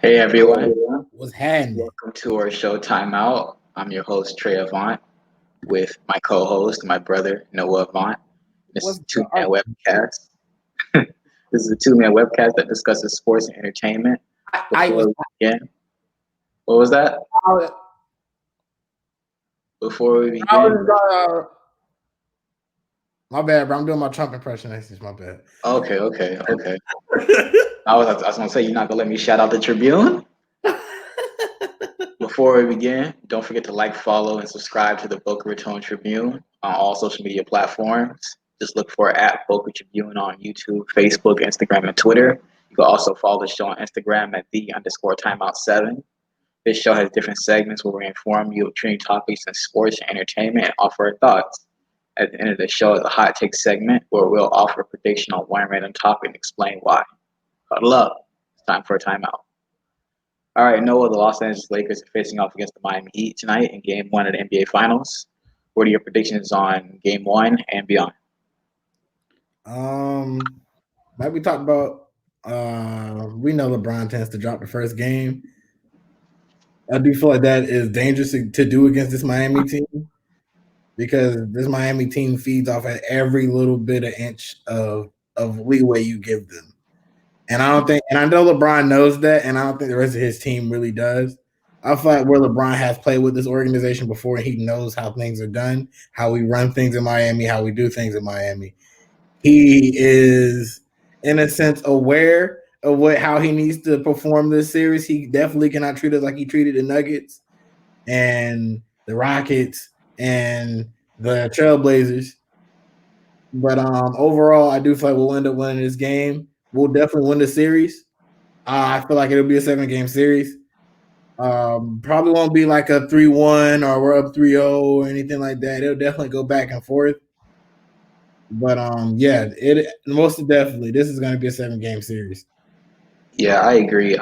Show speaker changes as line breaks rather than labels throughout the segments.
Hey everyone,
What's happening?
welcome to our show Timeout. I'm your host Trey Avant with my co-host, my brother Noah Avant. This is
What's
a
the
two-man
argument?
webcast. This is a two-man webcast that discusses sports and entertainment.
I
Before
was,
we begin, what was that?
I was,
Before we
I
begin,
was my bad, bro. I'm doing my Trump impression. This is my bad.
okay. I was gonna say you're not gonna let me shout out the Tribune. Before we begin, don't forget to like, follow, and subscribe to the Boca Raton Tribune on all social media platforms. Just look for Boca Tribune on YouTube, Facebook, Instagram, and Twitter. You can also follow the show on Instagram at _timeout7. This show has different segments where we inform you of trending topics in sports and entertainment and offer our thoughts. At the end of the show is a hot take segment where we'll offer a prediction on one random topic and explain why. Huddle up. It's time for a timeout. All right, Noah, the Los Angeles Lakers are facing off against the Miami Heat tonight in Game 1 of the NBA Finals. What are your predictions on Game 1 and beyond?
um, like we talked about, we know LeBron tends to drop the first game. I do feel like that is dangerous to do against this Miami team because this Miami team feeds off at every little bit of inch of leeway you give them. And I don't think, and I know LeBron knows that, and I don't think the rest of his team really does. I feel like where LeBron has played with this organization before, he knows how things are done, how we run things in Miami, how we do things in Miami. He is, in a sense, aware of how he needs to perform this series. He definitely cannot treat us like he treated the Nuggets and the Rockets and the Trailblazers. But overall, I do feel like we'll end up winning this game. We'll definitely win the series. I feel like it'll be a 7-game series. Probably won't be like a 3-1 or we're up 3-0 or anything like that. It'll definitely go back and forth. But yeah, it most definitely this is going to be a 7-game series.
Yeah, I agree.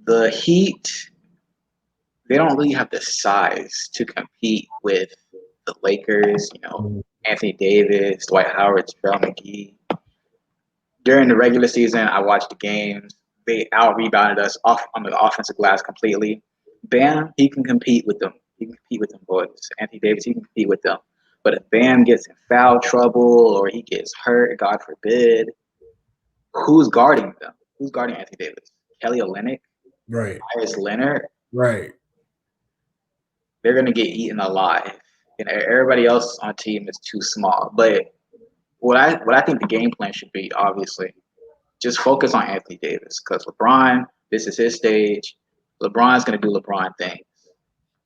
The Heat, they don't really have the size to compete with the Lakers, Anthony Davis, Dwight Howard, JaVale McGee. During the regular season, I watched the games. They out rebounded us off on the offensive glass completely. Bam, he can compete with them. He can compete with them boys. Anthony Davis, he can compete with them. But if Bam gets in foul trouble or he gets hurt, God forbid, who's guarding them? Who's guarding Anthony Davis? Kelly Olynyk,
Right,
Myers Leonard.
right.
They're gonna get eaten alive. And everybody else on the team is too small. But what I think the game plan should be, obviously, just focus on Anthony Davis because LeBron, this is his stage. LeBron's gonna do LeBron things.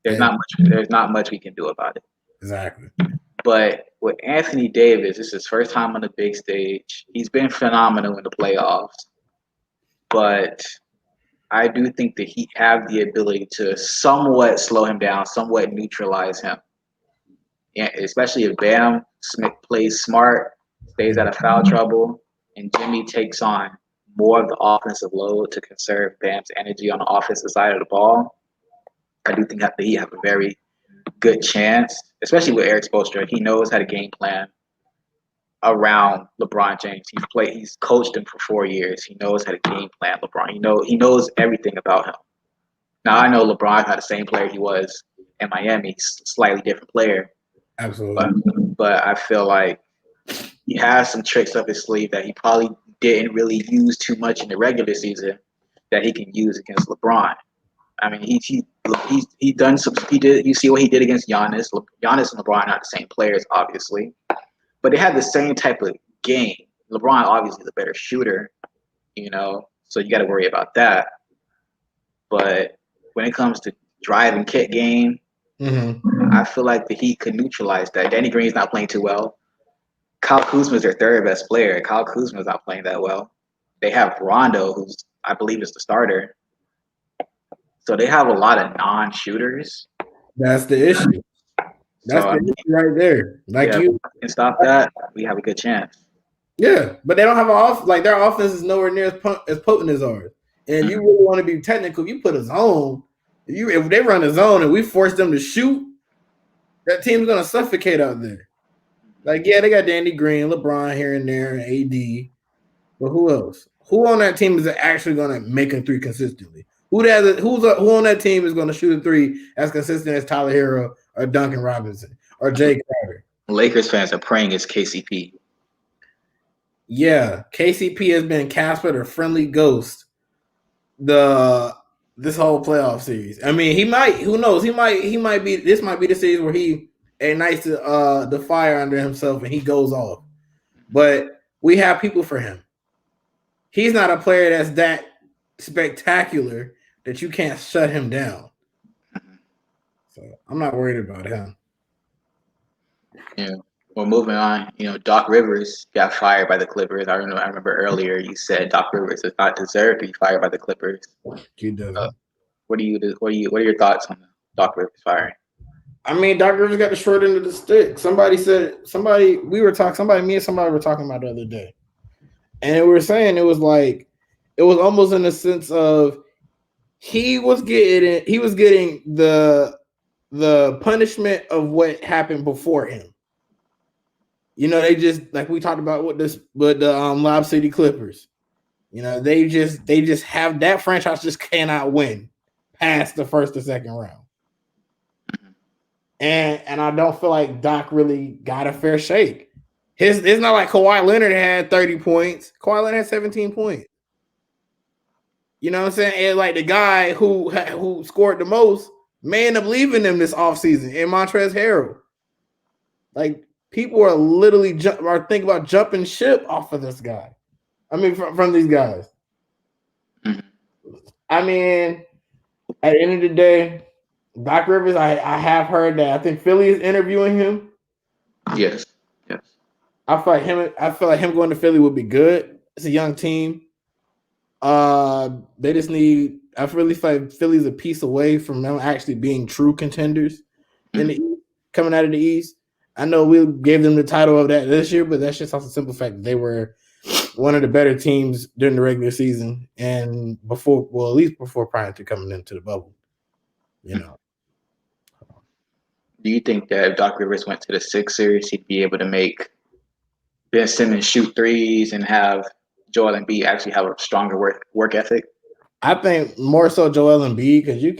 There's
And
not much. There's not much we can do about it.
exactly.
But with Anthony Davis, this is his first time on the big stage. He's been phenomenal in the playoffs, but I do think that he have the ability to somewhat slow him down, somewhat neutralize him. Yeah, especially if Bam Smith plays smart, stays out of foul trouble, and Jimmy takes on more of the offensive load to conserve Bam's energy on the offensive side of the ball. I do think that he have a very good chance, especially with Eric Spoelstra. He knows how to game plan around LeBron James. He's coached him for 4 years. He knows how to game plan LeBron. He knows everything about him. Now I know LeBron had the same player he was in Miami, slightly different player, but
Absolutely.
but I feel like he has some tricks up his sleeve that he probably didn't really use too much in the regular season that he can use against LeBron. I mean, he done some. He did. You see what he did against Giannis. Giannis and LeBron are not the same players, obviously, but they have the same type of game. LeBron obviously is a better shooter, so you got to worry about that. But when it comes to drive and kick game, I feel like the Heat could neutralize that. Danny Green's not playing too well. Kyle Kuzma's their third best player. Kyle Kuzma's not playing that well. They have Rondo, who's I believe is the starter. So they have a lot of non-shooters.
That's the issue.
So
That's the issue right there. Like
yeah, if
you,
we can stop that, we have a good chance.
yeah, but they don't have an off. Like their offense is nowhere near as potent as ours. And you really want to be technical, you put a zone. If they run a zone and we force them to shoot, that team's gonna suffocate out there. Like, yeah, they got Danny Green, LeBron here and there, and AD. But who else? who on that team is actually going to make a three consistently? Who on that team is going to shoot a three as consistent as Tyler Hero or Duncan Robinson or Jay Crowder?
Lakers fans are praying it's KCP.
Yeah, KCP has been Casper the friendly ghost this whole playoff series. I mean, he might. Who knows? He might be. This might be the series where he ignites the fire under himself and he goes off. But we have people for him. He's not a player that's that spectacular that you can't shut him down. So I'm not worried about him.
Yeah. Well, moving on, Doc Rivers got fired by the Clippers. I remember earlier you said Doc Rivers does not deserve to be fired by the Clippers.
He doesn't.
What are your thoughts on Doc Rivers firing?
I mean, Doc Rivers got the short end of the stick. Me and somebody were talking about the other day. And we were saying it was almost in the sense of he was getting the punishment of what happened before him. They just like we talked about with the Lob City Clippers. They just have that franchise just cannot win past the first or second round. And I don't feel like Doc really got a fair shake. It's not like Kawhi Leonard had 30 points. Kawhi Leonard had 17 points. You know what I'm saying? And like the guy who scored the most may end up leaving them this offseason in Montrezl Harrell. Like people are literally thinking about jumping ship off of this guy. I mean, from these guys. I mean, at the end of the day, Doc Rivers, I have heard that I think Philly is interviewing him.
Yes.
I feel like him going to Philly would be good. It's a young team. They just need. I really feel like Philly's a piece away from them actually being true contenders in the East, coming out of the East. I know we gave them the title of that this year, but that's just off the simple fact that they were one of the better teams during the regular season and at least before prior to coming into the bubble.
Do you think that if Doc Rivers went to the Sixers series, he'd be able to make Ben Simmons shoot threes and have Joel Embiid actually have a stronger work ethic?
I think more so Joel Embiid because you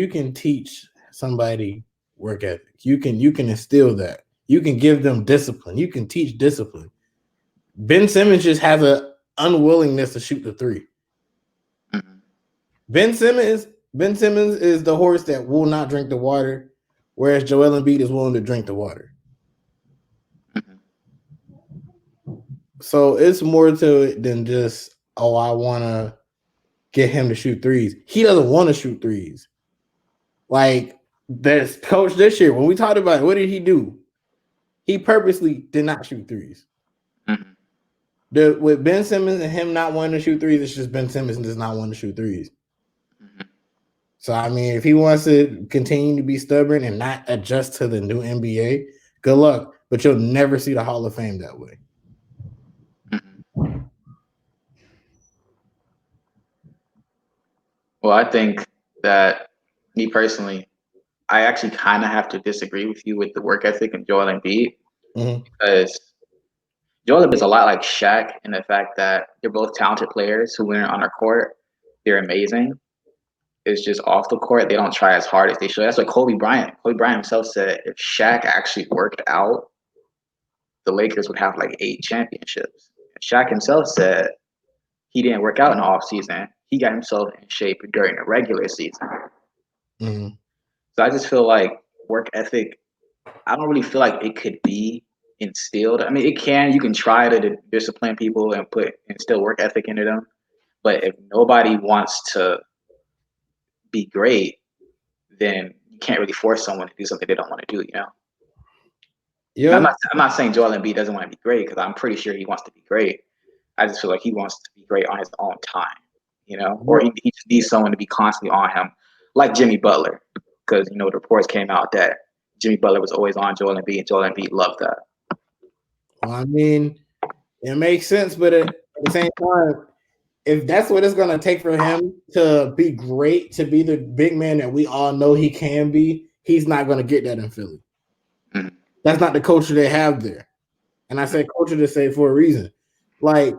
can teach somebody work ethic. You can instill that. You can give them discipline. You can teach discipline. Ben Simmons just has an unwillingness to shoot the three. Mm-hmm. Ben Simmons is the horse that will not drink the water, whereas Joel Embiid is willing to drink the water. Mm-hmm. So it's more to it than just, I want to get him to shoot threes. He doesn't want to shoot threes. Like this coach this year, when we talked about it, what did he do? He purposely did not shoot threes. Mm-hmm. With Ben Simmons and him not wanting to shoot threes, it's just Ben Simmons does not want to shoot threes. Mm-hmm. So, I mean, if he wants to continue to be stubborn and not adjust to the new NBA, good luck. But you'll never see the Hall of Fame that way. Mm-hmm.
Well, I think that me personally, I actually kind of have to disagree with you with the work ethic of Joel Embiid because Joel Embiid is a lot like Shaq in the fact that they're both talented players who, when they're on the court, they're amazing. It's just off the court, they don't try as hard as they should. That's what Kobe Bryant himself said. If Shaq actually worked out, the Lakers would have like 8 championships. And Shaq himself said he didn't work out in the offseason. He got himself in shape during the regular season. Mm-hmm. So I just feel like work ethic, I don't really feel like it could be instilled. I mean, you can try to discipline people and instill work ethic into them. But if nobody wants to be great, then you can't really force someone to do something they don't want to do, Yeah. I'm not saying Joel Embiid doesn't want to be great because I'm pretty sure he wants to be great. I just feel like he wants to be great on his own time, or he just needs someone to be constantly on him, like Jimmy Butler. Because, the reports came out that Jimmy Butler was always on Joel Embiid, and Joel Embiid loved that.
Well, I mean, it makes sense, but at the same time, if that's what it's going to take for him to be great, to be the big man that we all know he can be, he's not going to get that in Philly. Mm-hmm. That's not the culture they have there. And I say culture to say for a reason. Like,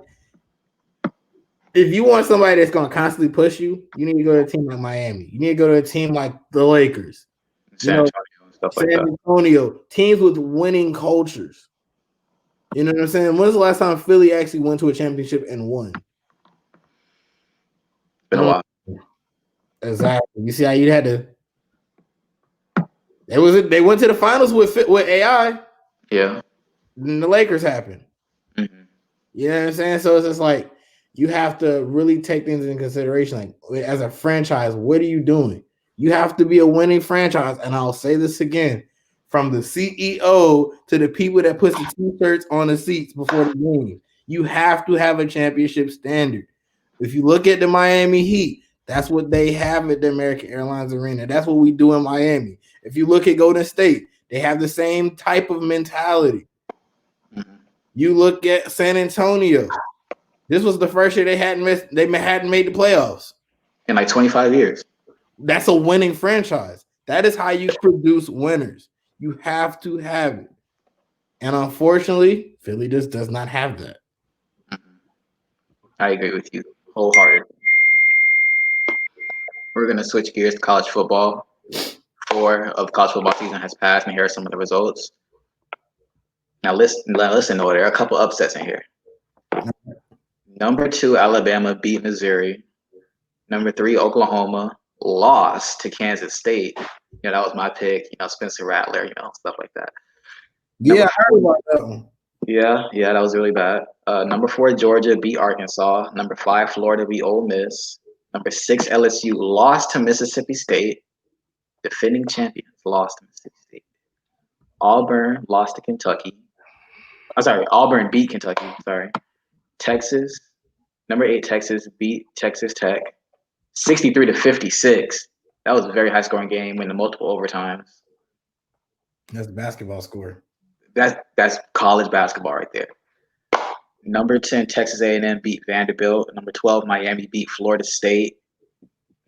if you want somebody that's going to constantly push you, you need to go to a team like Miami. You need to go to a team like the Lakers.
San Antonio and stuff
San
like that.
Antonio, teams with winning cultures. You know what I'm saying? When's the last time Philly actually went to a championship and won?
Been a while.
Exactly. You see how you had to. They went to the finals with AI.
Yeah.
And the Lakers happened.
Mm-hmm.
You know what I'm saying? So it's just like you have to really take things into consideration. Like as a franchise, what are you doing? You have to be a winning franchise. And I'll say this again, from the CEO to the people that puts the t-shirts on the seats before the game, you have to have a championship standard. If you look at the Miami Heat, that's what they have at the American Airlines Arena. That's what we do in Miami. If you look at Golden State, they have the same type of mentality.
Mm-hmm.
You look at San Antonio. This was the first year they hadn't made the playoffs
in like 25 years.
That's a winning franchise. That is how you produce winners. You have to have it. And unfortunately, Philly just does not have that.
Mm-hmm. I agree with you wholeheartedly. We're going to switch gears to college football. 4 of college football season has passed, and here are some of the results. Now, listen, though, there are a couple upsets in here. Number 2, Alabama beat Missouri. Number 3, Oklahoma lost to Kansas State. That was my pick. Spencer Rattler, stuff like that.
Yeah, I heard about that one.
Yeah, that was really bad. Number 4, Georgia beat Arkansas. Number 5, Florida beat Ole Miss. Number 6, LSU lost to Mississippi State. Defending champions lost to Mississippi State. Auburn lost to Kentucky. I'm sorry, Auburn beat Kentucky. Sorry. Texas, number 8, Texas beat Texas Tech. 63-56. That was a very high scoring game in the multiple overtimes.
That's the basketball score.
That's college basketball right there. Number 10, Texas A&M beat Vanderbilt. Number 12, Miami beat Florida State.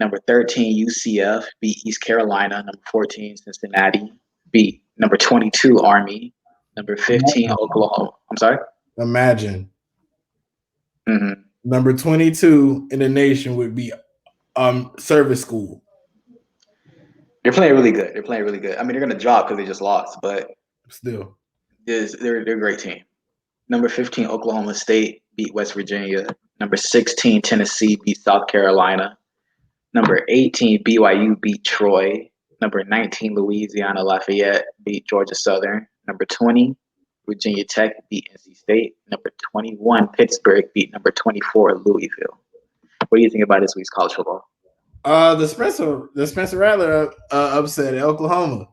Number 13, UCF beat East Carolina. Number 14, Cincinnati beat number 22, Army. Number 15, Oklahoma. I'm sorry?
Imagine.
Mm-hmm.
Number 22 in the nation would be service school.
They're playing really good. I mean, they're going to drop because they just lost, but
still,
they're a great team. Number 15, Oklahoma State beat West Virginia. Number 16, Tennessee beat South Carolina. Number 18, BYU beat Troy. Number 19, Louisiana Lafayette beat Georgia Southern. Number 20, Virginia Tech beat NC State. Number 21, Pittsburgh beat number 24, Louisville. What do you think about this week's college football?
The Spencer Rattler upset at Oklahoma.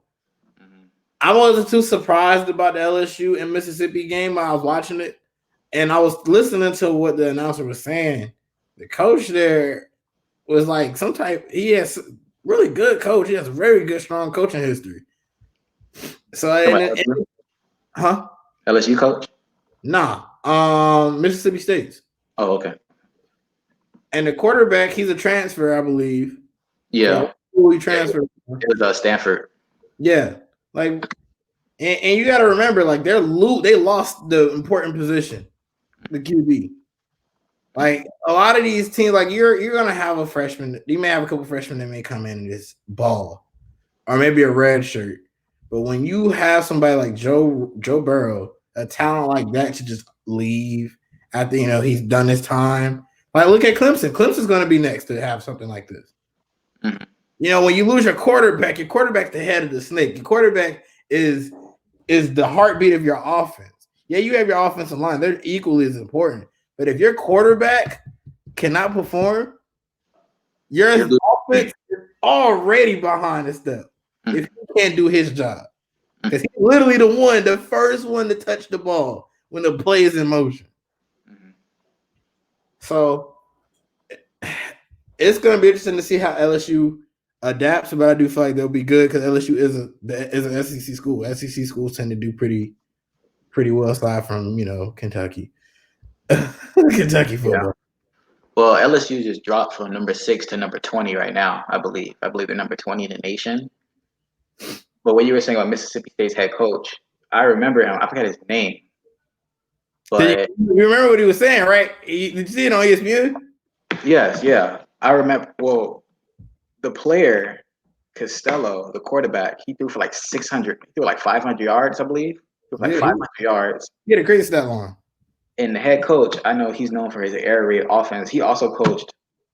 Mm-hmm. I wasn't too surprised about the LSU and Mississippi game when I was watching it, and I was listening to what the announcer was saying. The coach there was like he has really good coach. He has a very good, strong coaching history. So,
LSU coach?
Nah, Mississippi State's.
Oh, okay.
And the quarterback, he's a transfer, I believe.
Yeah.
So he transferred.
It was Stanford.
Yeah, like, and you got to remember, like they lost the important position, the QB. Like a lot of these teams, like you're gonna have a freshman. You may have a couple freshmen that may come in and just ball, or maybe a red shirt. But when you have somebody like Joe Burrow, a talent like that, to just leave after he's done his time. Like look at Clemson. Clemson's gonna be next to have something like this. Mm-hmm. When you lose your quarterback's the head of the snake. Your quarterback is the heartbeat of your offense. Yeah, you have your offensive line; they're equally as important. But if your quarterback cannot perform, your offense is already behind the step. Mm-hmm. If he can't do his job, because he's literally the first one to touch the ball when the play is in motion. Mm-hmm. So it's going to be interesting to see how LSU adapts, but I do feel like they'll be good because LSU is an SEC school. SEC schools tend to do pretty well aside from Kentucky. Kentucky football. Yeah.
Well, LSU just dropped from number 6 to number 20 right now, I believe. I believe they're number 20 in the nation. But what you were saying about Mississippi State's head coach, I remember him. I forgot his name. But
you remember what he was saying, right? Did you see it on ESPN?
Yes, yeah. I remember. Well, the player Costello, the quarterback, he threw for like 600. He threw like 500 yards, I believe. He threw for like
Yeah,
500 yards.
he had a crazy stat line.
And the head coach, I know he's known for his air raid offense. He also coached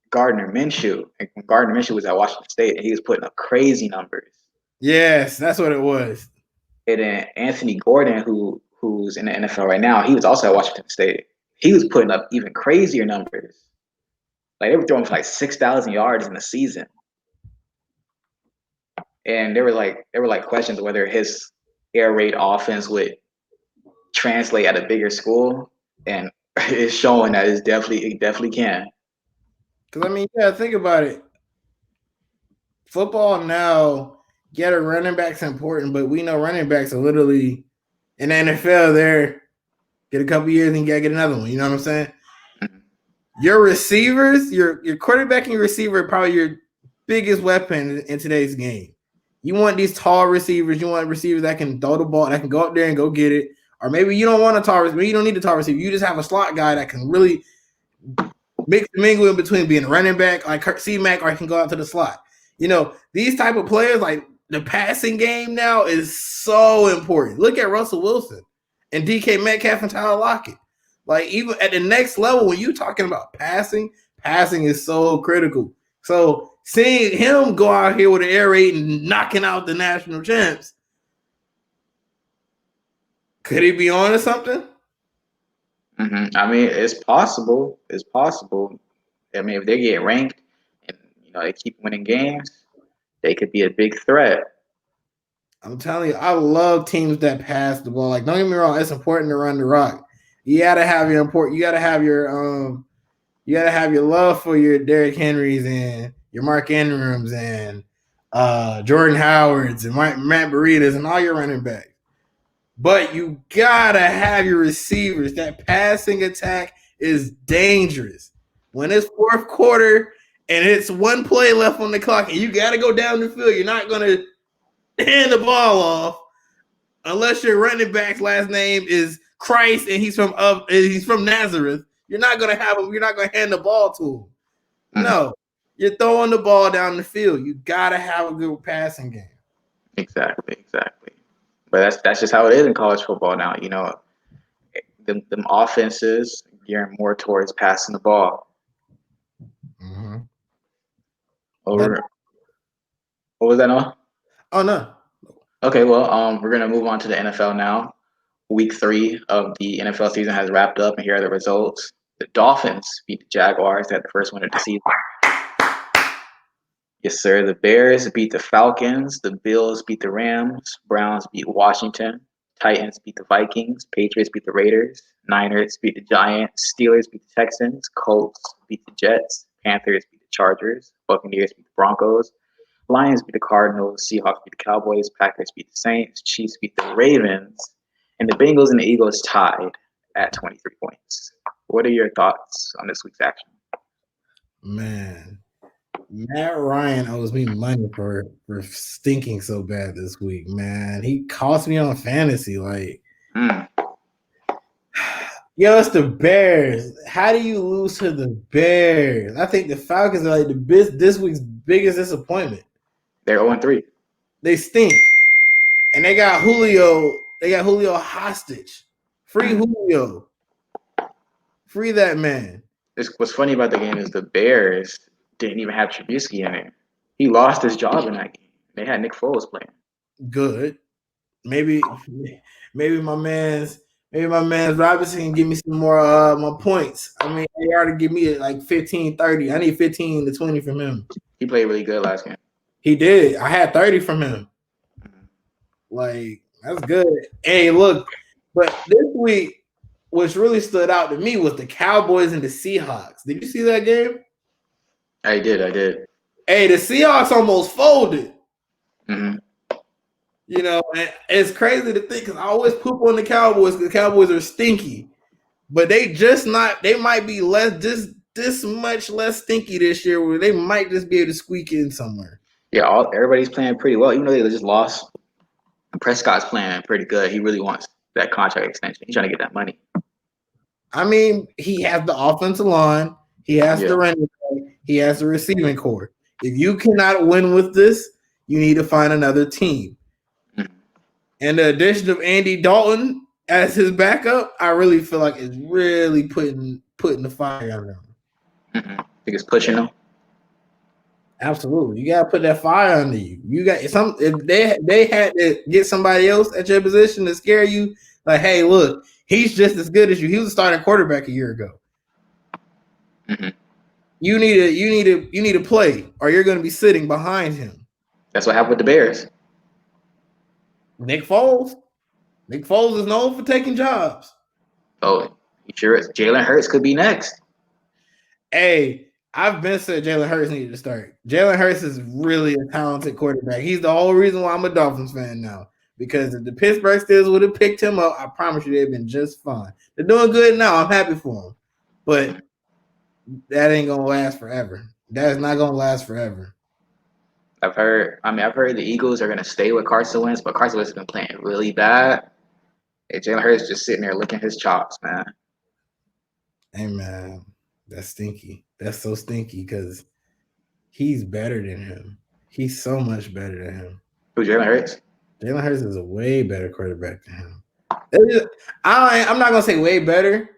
Gardner Minshew. And when Gardner Minshew was at Washington State, and he was putting up crazy numbers.
Yes, that's what it was.
And then Anthony Gordon, who's in the NFL right now, he was also at Washington State. He was putting up even crazier numbers. Like they were throwing for like 6,000 yards in the season. And there were like questions whether his air raid offense would translate at a bigger school, and it's showing that it definitely can.
Because I mean, yeah, think about it. Football now, yeah, the running back's important, but we know running backs are literally in the NFL. They're get a couple years and you gotta get another one. You know what I'm saying?
Mhm.
Your receivers, your quarterback and your receiver are probably your biggest weapon in today's game. You want these tall receivers. You want receivers that can throw the ball, that can go up there and go get it. Or maybe you don't want a tall receiver. You don't need a tall receiver. You just have a slot guy that can really mix and mingle in between being a running back like Kurt C. Mac, or he can go out to the slot. You know, these type of players, like the passing game now is so important. Look at Russell Wilson and DK Metcalf and Tyler Lockett. Like even at the next level, when you're talking about passing is so critical. So seeing him go out here with an air raid and knocking out the national champs, could he be on to something?
I mean, it's possible. It's possible. I mean, if they get ranked and they keep winning games, they could be a big threat.
I'm telling you, I love teams that pass the ball. Like, don't get me wrong, it's important to run the rock. You gotta have your important. You gotta have your love for your Derrick Henrys and your Mark Ingrams and Jordan Howards and Matt Breida and all your running backs. But you gotta have your receivers. That passing attack is dangerous. When it's fourth quarter and it's one play left on the clock and you gotta go down the field, you're not gonna hand the ball off unless your running back's last name is Christ and he's from Nazareth. You're not gonna have him. You're not gonna hand the ball to him.
Mhm.
No, you're throwing the ball down the field. You gotta have a good passing game.
Exactly, exactly. But that's just how it is in college football now. Them offenses gearing more towards passing the ball.
Mm-hmm. But
Over. What was that, Noah?
oh no,
Okay, well, we're gonna move on to the NFL now. Week 3 of the NFL season has wrapped up, and here are the results. The Dolphins beat the Jaguars. They had the first win of the season. Yes, sir. The Bears beat the Falcons. The Bills beat the Rams. Browns beat Washington. Titans beat the Vikings. Patriots beat the Raiders. Niners beat the Giants. Steelers beat the Texans. Colts beat the Jets. Panthers beat the Chargers. Buccaneers beat the Broncos. Lions beat the Cardinals. Seahawks beat the Cowboys. Packers beat the Saints. Chiefs beat the Ravens. And the Bengals and the Eagles tied at 23 points. What are your thoughts on this week's action?
man, Matt Ryan owes me money for stinking so bad this week. Man, he cost me on fantasy. Like,
Mm,
yo, it's the Bears. How do you lose to the Bears? I think the Falcons are like this week's biggest disappointment.
they're 0-3.
They stink, and they got Julio. They got Julio hostage. Free Julio. Free that man.
What's funny about the game is the Bears didn't even have Trubisky in it. He lost his job in that game. They had Nick Foles playing.
Good. Maybe maybe my man's Robinson can give me some more points. I mean, they already give me like 15, 30. I need 15 to 20 from him.
He played really good last game.
He did. I had 30 from him. Like, that's good. Hey, look, but this week, what really stood out to me was the Cowboys and the Seahawks. Did you see that game?
I did.
Hey, the Seahawks almost folded.
hmm
You know, and it's crazy to think because I always poop on the Cowboys because the Cowboys are stinky. But they just not, they might be this much less stinky this year where they might just be able to squeak in somewhere.
Yeah, everybody's playing pretty well, even though they just lost. Prescott's playing pretty good. He really wants that contract extension. He's trying to get that money.
I mean, he has the offensive line, he has
Yeah.
the running back, He has a receiving core. If you cannot win with this, you need to find another team. And the addition of Andy Dalton as his backup, I really feel like it's really putting the fire on them.
Mm-hmm. I think it's pushing them.
Absolutely, you gotta put that fire under you. You got some. If they had to get somebody else at your position to scare you, like, hey, look, he's just as good as you. He was a starting quarterback a year ago.
Mm-hmm.
You need to play, or you're going to be sitting behind him.
That's what happened with the Bears.
Nick Foles is known for taking jobs.
Oh, you sure Jalen Hurts could be next?
Hey, I've been said Jalen Hurts needed to start. Jalen Hurts is really a talented quarterback. He's the whole reason why I'm a Dolphins fan now. Because if the Pittsburgh Steelers would have picked him up, I promise you they'd been just fine. They're doing good now. I'm happy for them. But that ain't gonna last forever. That is not gonna last forever.
I've heard the Eagles are gonna stay with Carson Wentz, but Carson Wentz has been playing really bad. And Jalen Hurts just sitting there licking his chops, man.
Hey man, that's stinky. That's so stinky because he's better than him. He's so much better than him.
Who, Jalen Hurts?
Jalen Hurts is a way better quarterback than him. I'm not gonna say way better,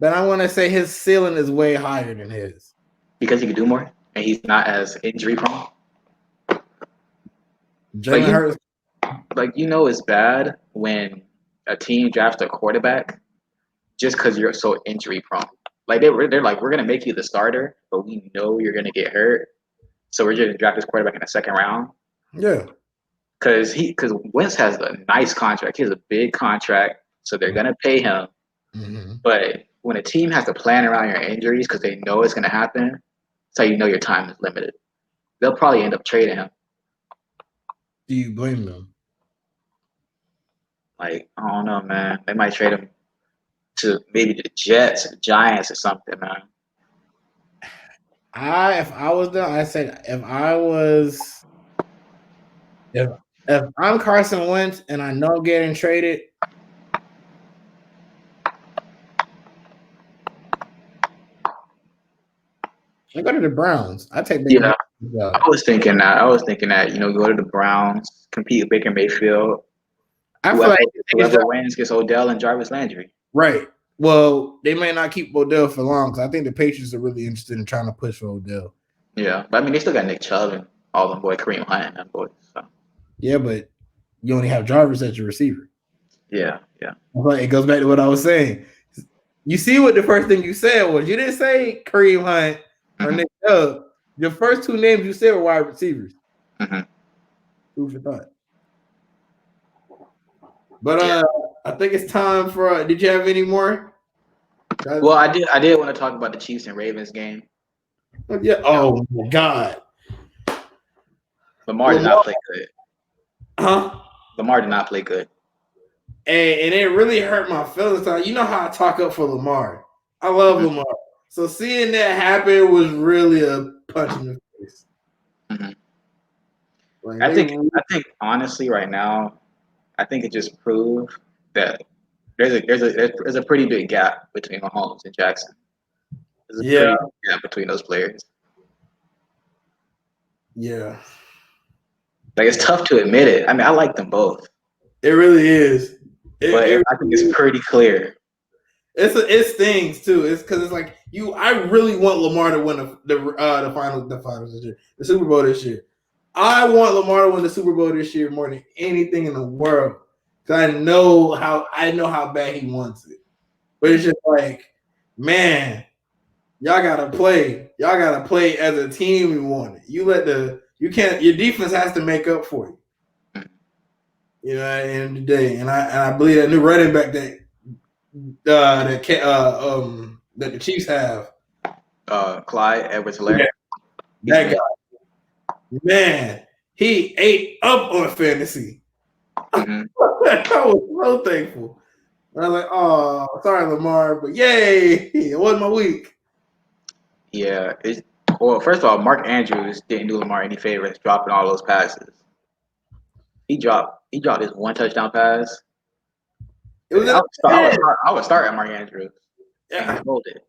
but I want to say his ceiling is way higher than his.
Because he can do more, and he's not as injury prone.
Jalen Hurts,
It's bad when a team drafts a quarterback just because you're so injury prone. Like they're like, we're gonna make you the starter, but we know you're gonna get hurt, so we're just gonna draft this quarterback in the second round.
yeah,
Because Wentz has a nice contract. He has a big contract, so they're gonna pay him.
mm-hmm.
But when a team has to plan around your injuries because they know it's gonna happen, that's how you know your time is limited. They'll probably end up trading him.
Do you blame them?
Like, I don't know, man. They might trade him to maybe the Jets or the Giants or something, man.
If I was them, I said if I'm Carson Wentz and I know I'm getting traded, I go to the Browns. I take Baker.
Yeah,
Mayfield.
I was thinking that, go to the Browns, compete with Baker Mayfield.
I feel like
Whoever wins gets Odell and Jarvis Landry.
Right. Well, they may not keep Odell for long because I think the Patriots are really interested in trying to push for Odell.
Yeah, but I mean, they still got Nick Chubb and all them boy, Kareem Hunt and them boys. So.
Yeah, but you only have Jarvis as your receiver.
Yeah.
It goes back to what I was saying. You see what the first thing you said was. You didn't say Kareem Hunt or Nick Chubb. The first two names you said were wide receivers.
Mm-hmm.
Who for thought? But I think it's time for. Did you have any more?
Well, I did want to talk about the Chiefs and Ravens game.
Yeah. Oh my God.
Lamar did not play good.
Huh?
Lamar did not play good.
And it really hurt my feelings. You know how I talk up for Lamar. I love Lamar. So seeing that happen was really a punch in the face.
Mm-hmm. Like, I think honestly, right now, I think it just proved that there's a pretty big gap between Mahomes and Jackson. There's a pretty big gap between those players.
Yeah.
Like, it's tough to admit it. I mean, I like them both.
It really is.
But I think it's pretty clear.
It stings too. It's because it's like I really want Lamar to win the finals this year, the Super Bowl this year. I want Lamar to win the Super Bowl this year more than anything in the world. Because I know how bad he wants it. But it's just like, man, y'all gotta play. Y'all gotta play as a team. You want it. Your defense has to make up for you. You know, at the end of the day, and I believe that new running back that the Chiefs have,
Clyde Edwards-Helaire.
That guy, man, he ate up on fantasy. Mm-hmm. I was so thankful. And I was like, oh, sorry, Lamar, but yay, it wasn't my week.
Yeah. Well, first of all, Mark Andrews didn't do Lamar any favors dropping all those passes. He dropped his one touchdown pass. I would start at Mark Andrews. Yeah. And he rolled it.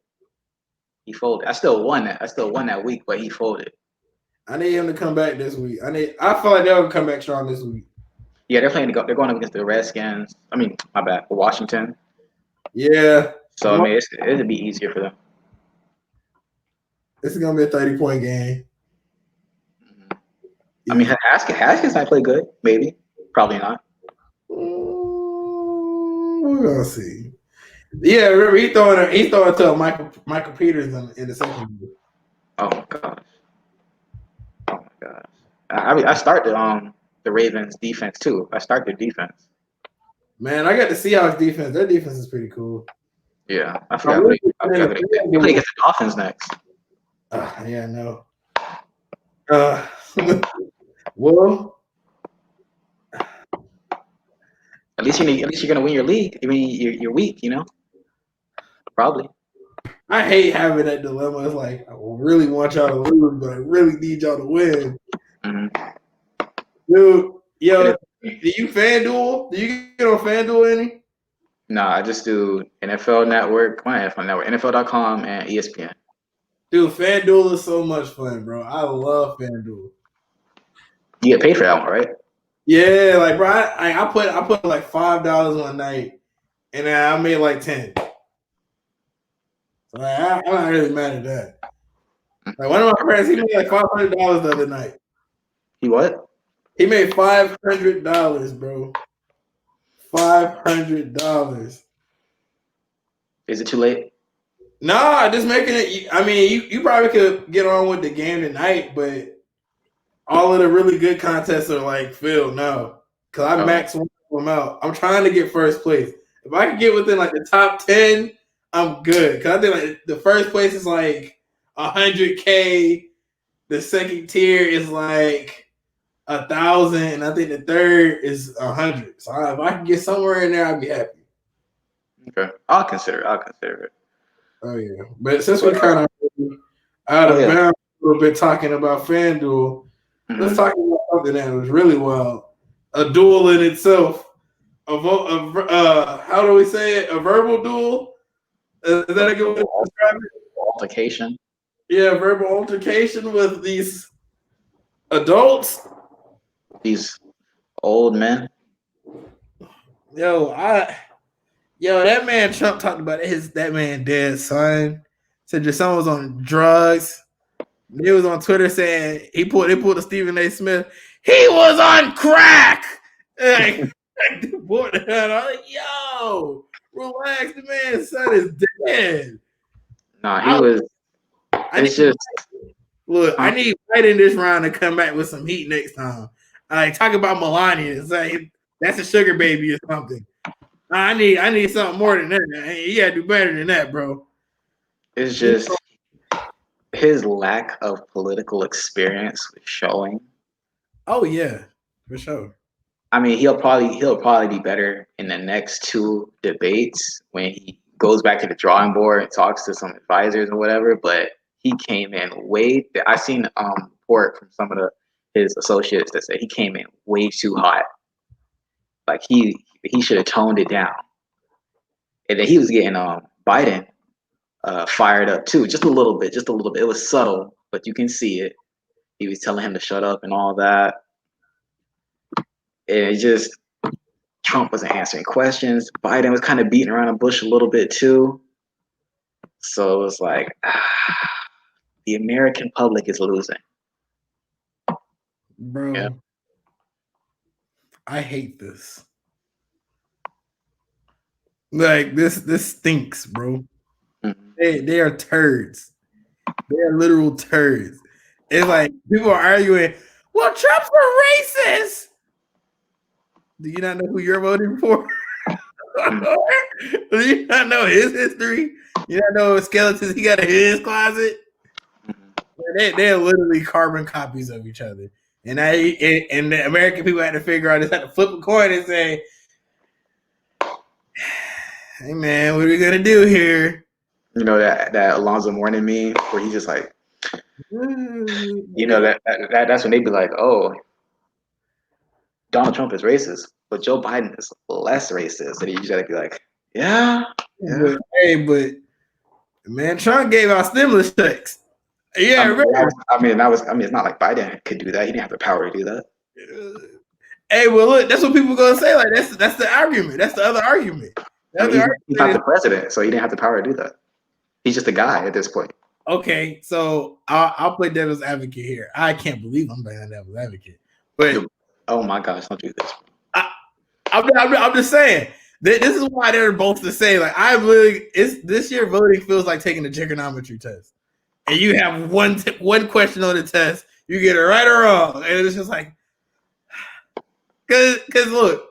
He folded. I still won that. I still won that week, but he folded.
I need him to come back this week. I feel like they'll come back strong this week.
Yeah, they're going up against the Redskins. I mean, my bad, Washington.
Yeah.
So I mean, it'll be easier for them.
This is gonna be a 30-point game.
I mean, Haskins might play good. Maybe, probably not.
We're gonna see. Yeah, remember he's throwing to Michael Peters in the second game.
Oh my gosh. Oh my gosh. I start the Ravens defense too. I start their defense.
Man, I got the Seahawks defense. Their defense is pretty cool.
Yeah, I forgot. They play against the Dolphins next.
Yeah, I know. Well,
at least you're gonna win your league. I mean, you're weak, you know. Probably.
I hate having that dilemma. It's like I really want y'all to lose, but I really need y'all to win.
Mm-hmm.
Dude, yo, do you FanDuel? Do you get on FanDuel any?
No, I just do NFL Network, NFL.com, and ESPN.
Dude, FanDuel is so much fun, bro. I love FanDuel.
You get paid for that one, right?
Yeah, like bro, I put like $5 one night, and then I made like 10. So like, I'm not really mad at that. Like one of my friends, he made like $500 the other night.
He what?
He made $500, bro. $500.
Is it too late?
Nah, just making it. I mean, you probably could get on with the game tonight, but all of the really good contests are like filled now. Cause I maxed one of them out. I'm trying to get first place. If I can get within like the top 10, I'm good. Cause I think like the first place is like 100K. The second tier is like 1,000, and I think the third is 100. So if I can get somewhere in there, I'd be happy.
Okay, I'll consider it.
Oh yeah, but since we kind of out of bounds a little bit talking about FanDuel, let's talk about something that was really wild. A duel in itself. How do we say it? A verbal duel? Is that a good way to describe it?
Altercation.
Yeah, verbal altercation with these adults.
These old men.
Yo, that man Trump talked about that man dead son. Said your son was on drugs. He was on Twitter saying they pulled a Stephen A. Smith. He was on crack. Like, I'm like, yo, relax. The man's son is dead.
Nah, he was.
I need White in this round to come back with some heat next time. Like talk about Melania. It's like that's a sugar baby or something. I need something more than that. You gotta do better than that, bro.
It's just his lack of political experience was showing.
Oh yeah, for sure.
I mean, he'll probably be better in the next two debates when he goes back to the drawing board and talks to some advisors or whatever. But he came in I seen report from some of his associates that said he came in way too hot. Like he should have toned it down. And then he was getting Biden fired up too, just a little bit. It was subtle, but you can see it. He was telling him to shut up and all that. And it just Trump wasn't answering questions. Biden was kind of beating around the bush a little bit too. So it was like, the American public is losing.
Bro, yeah. I hate this. Like this stinks, bro. Mm-hmm. They are turds. They are literal turds. It's like people are arguing, well, Trump's a racist. Do you not know who you're voting for? Do you not know his history? You not know what skeletons he got in his closet? They're literally carbon copies of each other. And the American people had to figure out, just had to flip a coin and say, hey man, what are we gonna do here?
You know that Alonzo Mourning meme where he's just like, you know that's when they be like, oh, Donald Trump is racist, but Joe Biden is less racist, and you just gotta be like, yeah.
But Man, Trump gave out stimulus checks. Yeah, right.
It's not like Biden could do that. He didn't have the power to do that.
Hey, well, look, that's what people gonna say. Like that's the argument. That's the other argument.
He's not the president, so he didn't have the power to do that. He's just a guy at this point.
Okay, so I'll play devil's advocate here. I can't believe I'm playing devil's advocate, but
oh my gosh, don't do this.
I'm just saying. This is why they're both the same. Like this year voting feels like taking a trigonometry test, and you have one question on the test, you get it right or wrong, and it's just like, because look,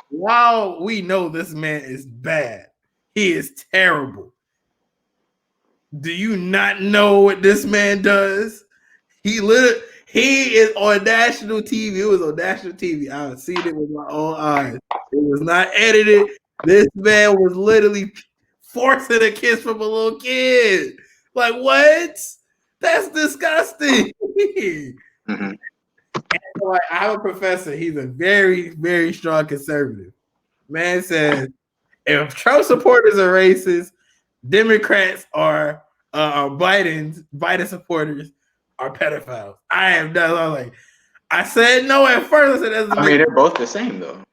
while we know this man is bad, he is terrible. Do you not know what this man does? He is on national TV. It was on national TV. I've seen it with my own eyes. It was not edited. This man was literally forcing a kiss from a little kid. Like, what? That's disgusting.
Mm-hmm.
Like, I have a professor. He's a very, very strong conservative. Man says, if Trump supporters are racist, Democrats are Biden supporters are pedophiles. I am done. I was like, I said no at first. I said,
they're both the same though.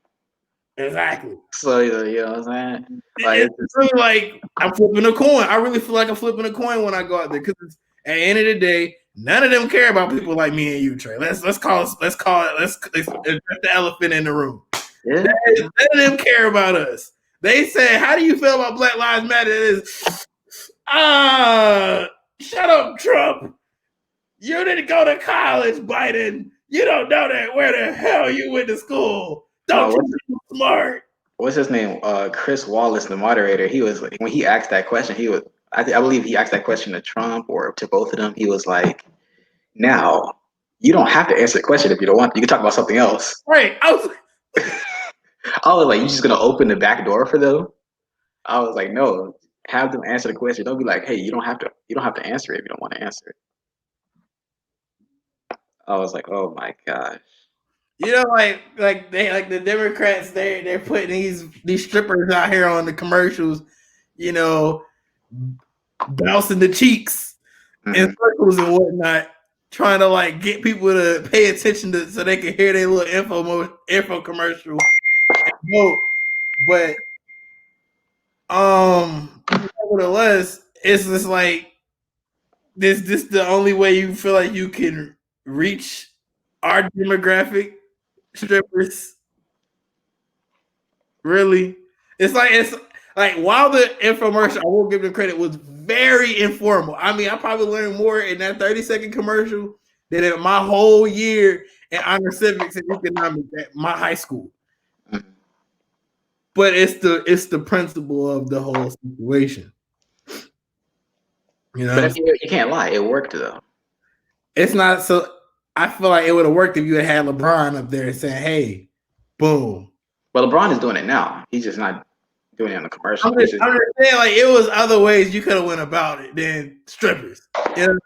Exactly.
So you know what I'm saying? Like,
it's really like I'm flipping a coin. I really feel like I'm flipping a coin when I go out there because at the end of the day, none of them care about people like me and you, Trey. Let's address the elephant in the room. Yeah. None of them care about us. They say, "How do you feel about Black Lives Matter?" It is, shut up, Trump. You didn't go to college, Biden. You don't know that where the hell you went to school. Don't you be smart?
What's his name? Chris Wallace, the moderator. He was like, when he asked that question, he was I believe he asked that question to Trump or to both of them. He was like, "Now, you don't have to answer the question if you don't want. You can talk about something else."
Right. I was
like, "You just gonna open the back door for them?" I was like, "No, have them answer the question. Don't be like, hey, you don't have to answer it if you don't want to answer it." I was like, "Oh my gosh."
You know, like the Democrats, they're putting these strippers out here on the commercials, you know, bouncing the cheeks in circles and whatnot, trying to like get people to pay attention to so they can hear their little info commercial and vote. But nevertheless, it's just like this the only way you feel like you can reach our demographic strippers. Really? It's like while the infomercial, I will give them credit, was very informal. I mean, I probably learned more in that 30-second commercial than in my whole year in honor civics and economics at my high school. But it's the principle of the whole situation. You know,
but you can't lie. It worked though.
It's not so. I feel like it would have worked if you had LeBron up there saying, "Hey, boom."
Well, LeBron is doing it now. He's just not doing it on the commercial.
I'm just saying, like, it was other ways you could have went about it than strippers. You know,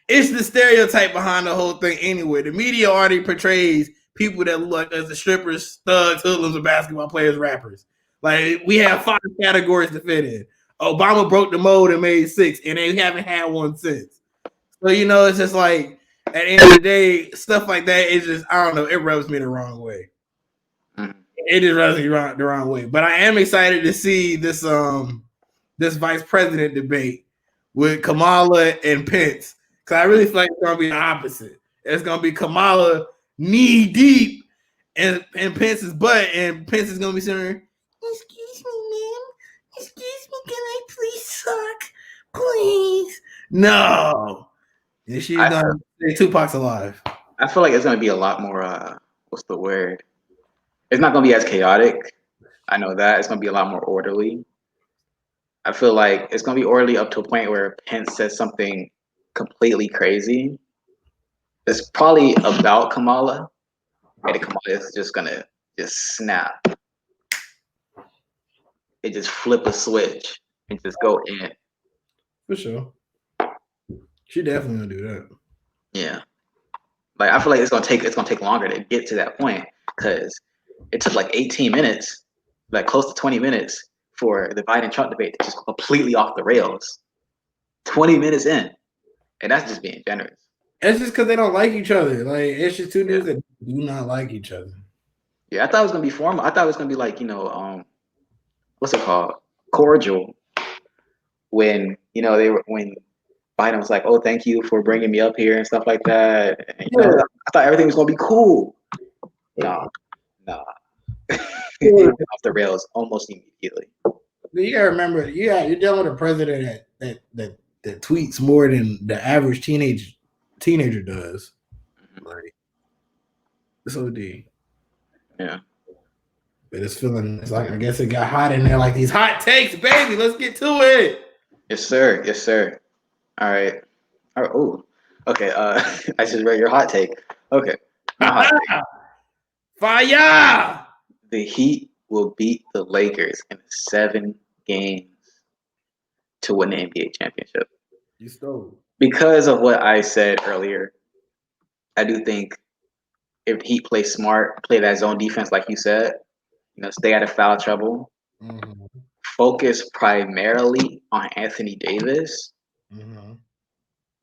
it's the stereotype behind the whole thing anyway. The media already portrays people that look as the strippers, thugs, hoodlums, or basketball players, rappers. Like, we have 5 categories to fit in. Obama broke the mold and made 6, and they haven't had one since. So, you know, it's just like, at the end of the day, stuff like that is just, I don't know, it rubs me the wrong way. It just rubs me the wrong way. But I am excited to see this vice president debate with Kamala and Pence. Because I really feel like it's going to be the opposite. It's going to be Kamala knee deep in Pence's butt, and Pence is going to be sitting there, "Excuse me, ma'am. Excuse me, can I please suck? Please." No. And she's going to say Tupac's alive.
I feel like it's going to be a lot more, what's the word? It's not going to be as chaotic. I know that. It's going to be a lot more orderly. I feel like it's going to be orderly up to a point where Pence says something completely crazy. It's probably about Kamala. And Kamala is just going to just snap. It just flip a switch and just go in.
For sure. She definitely going to do that.
Yeah. Like, I feel like it's gonna take longer to get to that point because it took like 18 minutes, like close to 20 minutes for the Biden-Trump debate to just go completely off the rails. 20 minutes in, and that's just being generous.
It's just because they don't like each other. Like it's just two
Yeah,
dudes that do not like each other.
yeah. I thought it was gonna be formal. I thought it was gonna be like what's it called, cordial. When they were when Biden was like, "Oh, thank you for bringing me up here" and stuff like that. And,
Yeah,
I thought everything was gonna be cool. No, no, it
yeah.
went off the rails almost immediately.
You gotta remember, you're dealing with a president that tweets more than the average teenager does. Like it's OD.
Yeah.
But it's like I guess it got hot in there. Like these hot takes, baby. Let's get to it.
Yes, sir. Yes, sir. All right. All right. Oh, okay. I just read your hot take. Okay, my hot take:
Fire!
the Heat will beat the Lakers in 7 games to win the NBA championship.
You stole.
Because of what I said earlier, I do think if the Heat play smart, play that zone defense like you said, stay out of foul trouble,
Mm-hmm.
focus primarily on Anthony Davis,
Mm-hmm.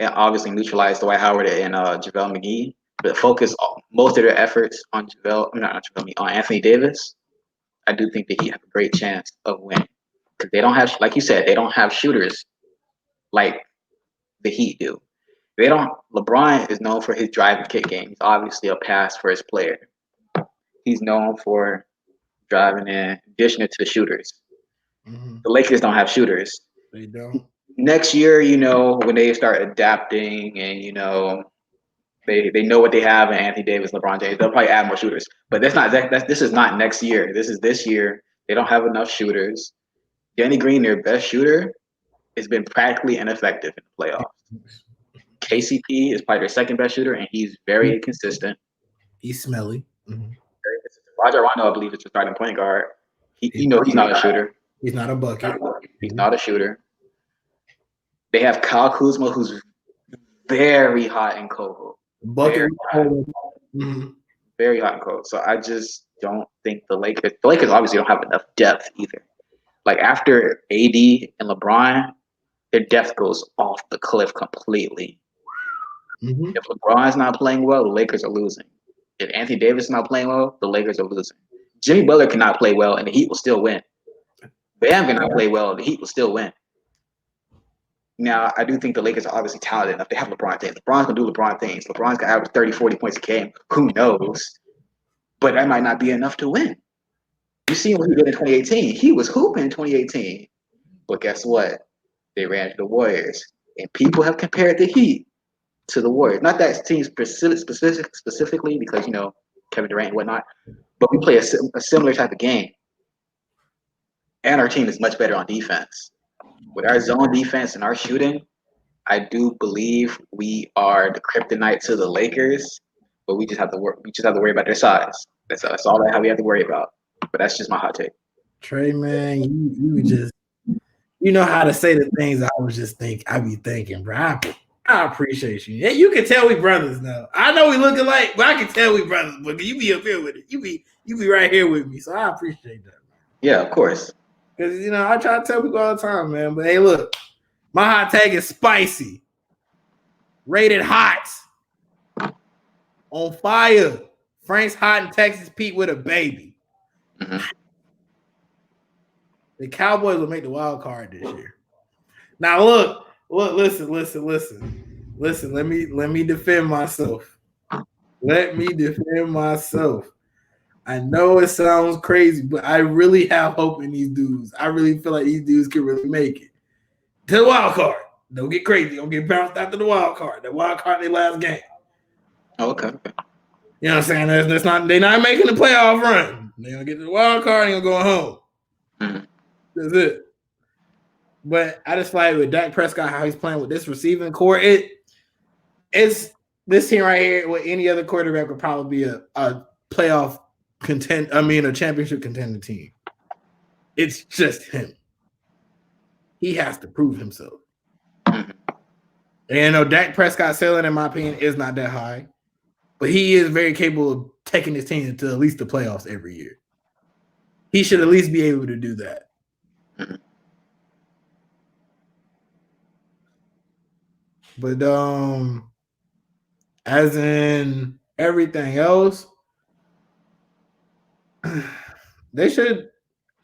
and obviously neutralize Dwight Howard and JaVale McGee, but focus most of their efforts on on Anthony Davis. I do think that he have a great chance of winning because they don't have, like you said, they don't have shooters like the Heat do. They don't. LeBron is known for his drive and kick game. He's obviously a pass first player. He's known for driving in, dishing it to the shooters.
Mm-hmm.
The Lakers don't have shooters.
They don't.
Next year, when they start adapting and they know what they have in Anthony Davis, LeBron James, they'll probably add more shooters. But this is not next year. This is this year. They don't have enough shooters. Danny Green, their best shooter, has been practically ineffective in the playoffs. KCP is probably their second best shooter, and he's very consistent.
He's smelly. Mm-hmm.
Very consistent. Roger Rondo, I believe, is the starting point guard. He's not a shooter.
He's not a bucket.
He's not a shooter. They have Kyle Kuzma, who's very hot and cold.
Bucket.
Mm-hmm. Very hot and cold. So I just don't think the Lakers obviously don't have enough depth either. Like after AD and LeBron, their depth goes off the cliff completely.
Mm-hmm.
If LeBron's not playing well, the Lakers are losing. If Anthony Davis is not playing well, the Lakers are losing. Jimmy Butler cannot play well, and the Heat will still win. Bam cannot play well, the Heat will still win. Now, I do think the Lakers are obviously talented enough. They have LeBron James. LeBron's going to do LeBron things. LeBron's going to average 30, 40 points a game. Who knows? But that might not be enough to win. You see what he did in 2018. He was hooping in 2018. But guess what? They ran to the Warriors. And people have compared the Heat to the Warriors. Not that team specifically because, Kevin Durant and whatnot. But we play a similar type of game. And our team is much better on defense. With our zone defense and our shooting, I do believe we are the kryptonite to the Lakers, but we just have to work. We just have to worry about their size. That's all that we have to worry about. But that's just my hot take.
Trey, man, you just know how to say the things I be thinking, bro. I appreciate you. Yeah, you can tell we brothers now. I know we look alike, but I can tell we brothers. But you be up here with it. You be right here with me. So I appreciate that.
Yeah, of course.
Because I try to tell people all the time, man. But hey, look, my hot tag is spicy, rated hot, on fire. Frank's hot in Texas Pete with a baby.
Mm-hmm.
The Cowboys will make the wild card this year. Now look, listen. Let me defend myself. I know it sounds crazy, but I really have hope in these dudes. I really feel like these dudes can really make it to the wild card. Don't get crazy. Don't get bounced after the wild card. The wild card, their last game.
Oh, okay.
You know what I'm saying? They're not making the playoff run. They're gonna get to the wild card and gonna go home.
Mm-hmm.
That's it. But I just feel like with Dak Prescott, how he's playing with this receiving core, it's this team right here with any other quarterback would probably be a playoff a championship contender team. It's just him. He has to prove himself.
Mm-hmm.
And Dak Prescott's ceiling, in my opinion, is not that high. But he is very capable of taking his team to at least the playoffs every year. He should at least be able to do that.
Mm-hmm.
But as in everything else, they should.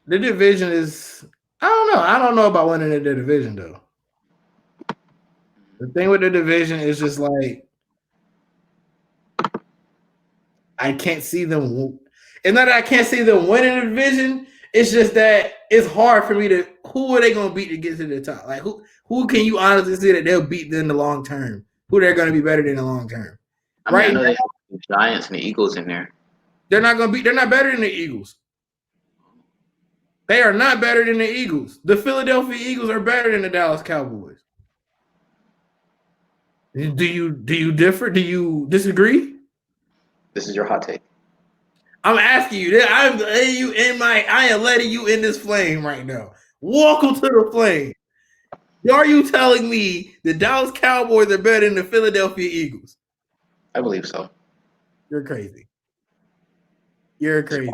The division is. I don't know. I don't know about winning the division though. The thing with the division is just like I can't see them. It's not that I can't see them winning the division. It's just that it's hard for me to. Who are they going to beat to get to the top? Like who can you honestly say that they'll beat in the long term? Who they're going to be better than in the long term?
I mean, I
Right
know
now,
they have the Giants and the Eagles in there.
they're not going to be. They're not better than the Eagles. They are not better than the Eagles. The Philadelphia Eagles are better than the Dallas Cowboys. Do you differ? Do you disagree?
This is your hot take.
I'm asking you. I'm letting you in my. I am letting you in this flame right now. Welcome to the flame. Are you telling me the Dallas Cowboys are better than the Philadelphia Eagles?
I believe so.
You're crazy. You're crazy.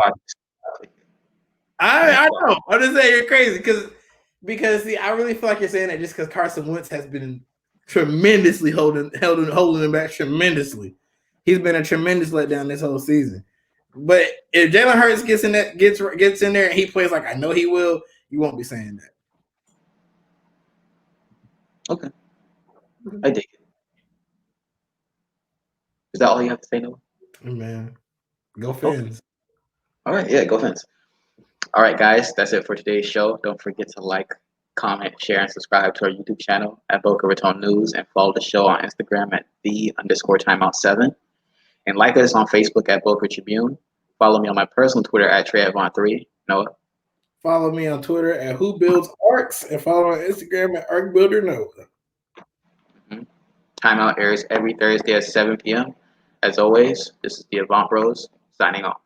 I
know. I'm just saying you're crazy because see, I really feel like you're saying that just because Carson Wentz has been tremendously holding him back tremendously. He's been a tremendous letdown this whole season. But if Jalen Hurts gets in there and he plays like I know he will, you won't be saying that.
Okay. I dig it. Is that all you have to say, Noah?
Man, go Fins.
Okay. All right, yeah, go Fins. All right, guys, that's it for today's show. Don't forget to like, comment, share, and subscribe to our YouTube channel at Boca Raton News, and follow the show on Instagram at _timeout7. And like us on Facebook at Boca Tribune. Follow me on my personal Twitter at TreyAvon3. Noah.
Follow me on Twitter at Who Builds Arcs, and follow on Instagram at ArcBuilderNoah.
Mm-hmm. Timeout airs every Thursday at 7 p.m. As always, this is the Avant Bros signing off.